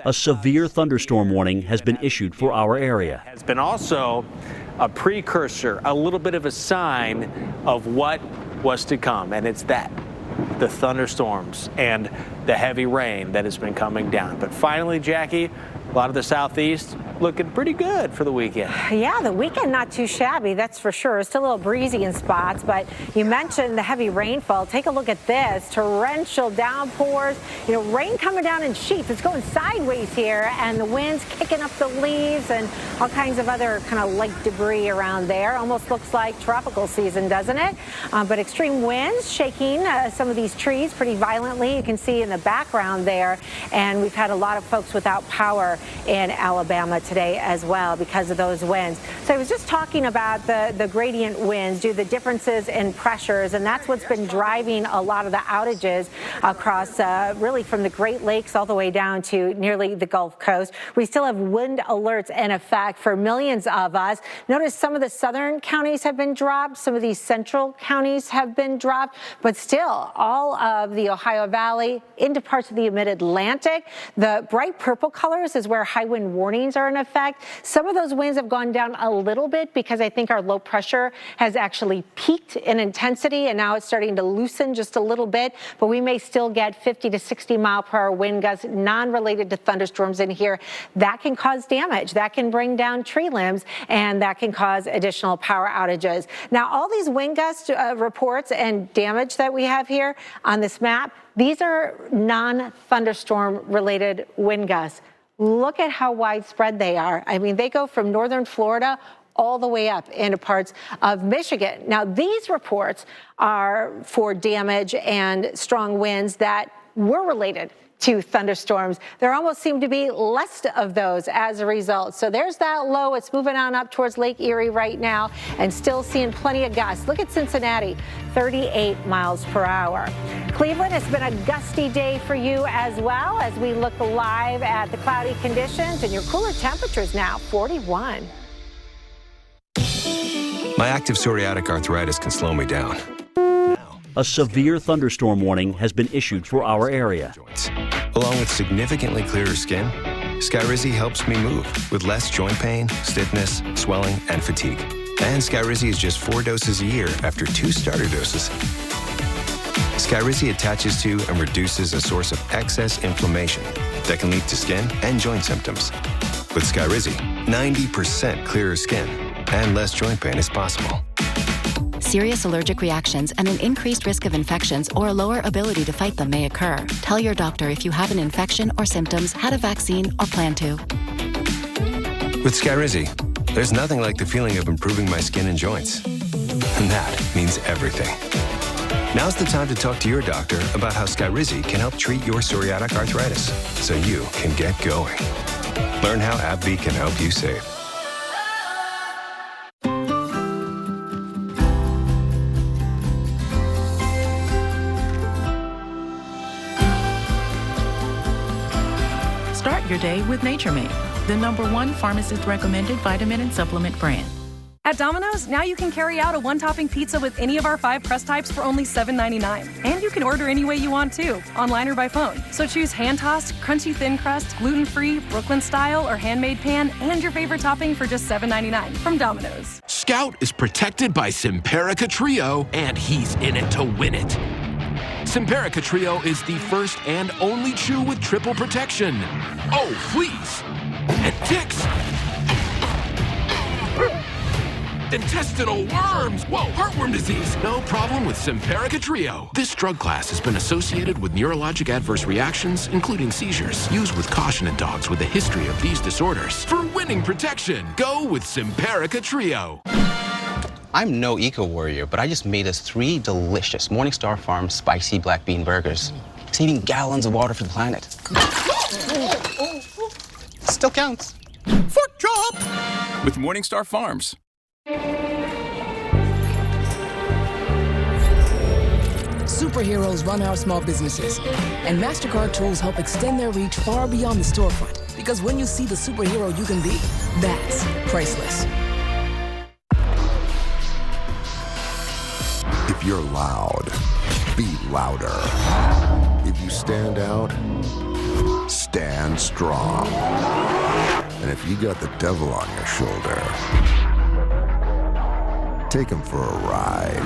A severe thunderstorm warning has been issued for our area. Has been also a precursor, a little bit of a sign of what was to come, and it's that. The thunderstorms and the heavy rain that has been coming down. But finally, Jackie, a lot of the southeast looking pretty good for the weekend. Yeah, the weekend not too shabby, that's for sure. It's still a little breezy in spots, but you mentioned the heavy rainfall. Take a look at this. Torrential downpours. You know, rain coming down in sheets. It's going sideways here, and the wind's kicking up the leaves and all kinds of other kind of light debris around there. Almost looks like tropical season, doesn't it? But extreme winds shaking some of these trees pretty violently. You can see in the background there, and we've had a lot of folks without power in Alabama today as well because of those winds. So I was just talking about the gradient winds due to the differences in pressures, and that's what's been driving a lot of the outages across really from the Great Lakes all the way down to nearly the Gulf Coast. We still have wind alerts in effect for millions of us. Notice some of the southern counties have been dropped, some of these central counties have been dropped, but still all of the Ohio Valley into parts of the mid-Atlantic. The bright purple colors is where high wind warnings are in effect. Some of those winds have gone down a little bit because I think our low pressure has actually peaked in intensity, and now it's starting to loosen just a little bit, but we may still get 50 to 60 mile per hour wind gusts non-related to thunderstorms in here. That can cause damage. That can bring down tree limbs, and that can cause additional power outages. Now, all these wind gust reports and damage that we have here on this map, these are non-thunderstorm related wind gusts. Look at how widespread they are. I mean, they go from northern Florida all the way up into parts of Michigan. Now, these reports are for damage and strong winds that were related to thunderstorms. There almost seem to be less of those as a result. So there's that low. It's moving on up towards Lake Erie right now and still seeing plenty of gusts. Look at Cincinnati, 38 miles per hour. Cleveland, it's been a gusty day for you as well as we look live at the cloudy conditions and your cooler temperatures now, 41. My active psoriatic arthritis can slow me down. A severe thunderstorm warning has been issued for our area. Along with significantly clearer skin, Skyrizi helps me move with less joint pain, stiffness, swelling, and fatigue. And Skyrizi is just 4 doses a year after 2 starter doses. Skyrizi attaches to and reduces a source of excess inflammation that can lead to skin and joint symptoms. With Skyrizi, 90% clearer skin and less joint pain is possible. Serious allergic reactions and an increased risk of infections or a lower ability to fight them may occur. Tell your doctor if you have an infection or symptoms, had a vaccine, or plan to. With Skyrizi, there's nothing like the feeling of improving my skin and joints. And that means everything. Now's the time to talk to your doctor about how Skyrizi can help treat your psoriatic arthritis so you can get going. Learn how AbbVie can help you save. Start your day with Nature Made, the #1 pharmacist-recommended vitamin and supplement brand. At Domino's, now you can carry out a one-topping pizza with any of our 5 crust types for only $7.99. And you can order any way you want too, online or by phone. So choose hand-tossed, crunchy thin crust, gluten-free, Brooklyn style, or handmade pan, and your favorite topping for just $7.99 from Domino's. Scout is protected by Simparica Trio, and he's in it to win it. Simparica Trio is the first and only chew with triple protection. Oh, please! And ticks! Intestinal worms! Whoa, heartworm disease! No problem with Simparica Trio. This drug class has been associated with neurologic adverse reactions, including seizures. Used with caution in dogs with a history of these disorders. For winning protection, go with Simparica Trio. I'm no eco-warrior, but I just made us 3 delicious Morningstar Farm spicy black bean burgers, saving gallons of water for the planet. Still counts. Foot job! With Morningstar Farms. Superheroes run our small businesses, and MasterCard tools help extend their reach far beyond the storefront. Because when you see the superhero you can be, that's priceless. If you're loud, be louder. If you stand out, stand strong. And if you got the devil on your shoulder, take him for a ride.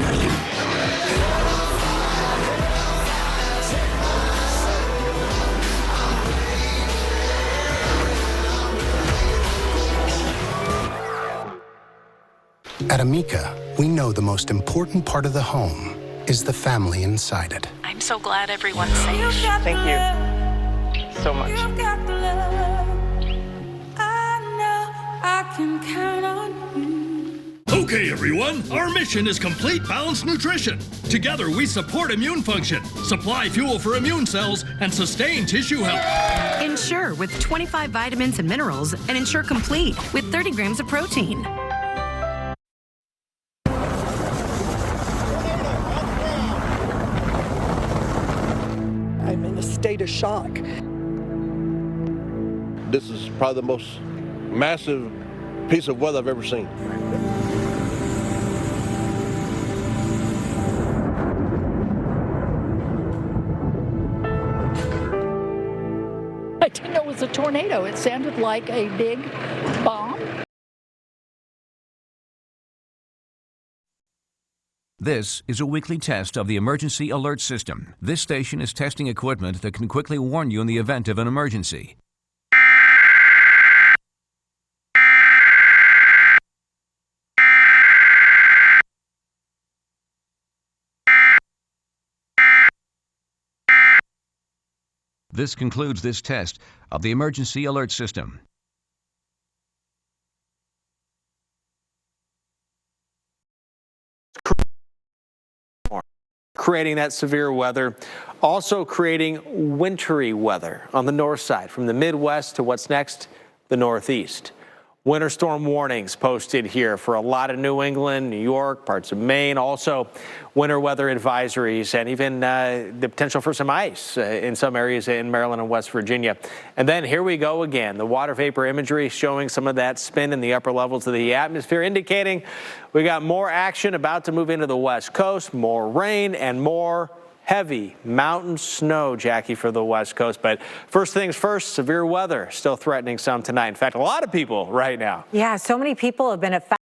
At Amica, we know the most important part of the home is the family inside it. I'm so glad everyone's safe. Thank you so much. Okay, everyone, our mission is complete balanced nutrition. Together, we support immune function, supply fuel for immune cells, and sustain tissue health. Ensure with 25 vitamins and minerals, and Ensure Complete with 30 grams of protein. I'm in a state of shock. This is probably the most massive piece of weather I've ever seen. I didn't know it was a tornado. It sounded like a big bomb. This is a weekly test of the Emergency Alert System. This station is testing equipment that can quickly warn you in the event of an emergency. This concludes this test of the Emergency Alert System. Creating that severe weather, also creating wintry weather on the north side, from the Midwest to what's next, the Northeast. Winter storm warnings posted here for a lot of New England, New York, parts of Maine. Also, winter weather advisories and even the potential for some ice in some areas in Maryland and West Virginia. And then here we go again. The water vapor imagery showing some of that spin in the upper levels of the atmosphere, indicating we got more action about to move into the West Coast, more rain and more heavy mountain snow, Jackie, for the West Coast. But first things first, severe weather still threatening some tonight. In fact, a lot of people right now. Yeah, so many people have been affected.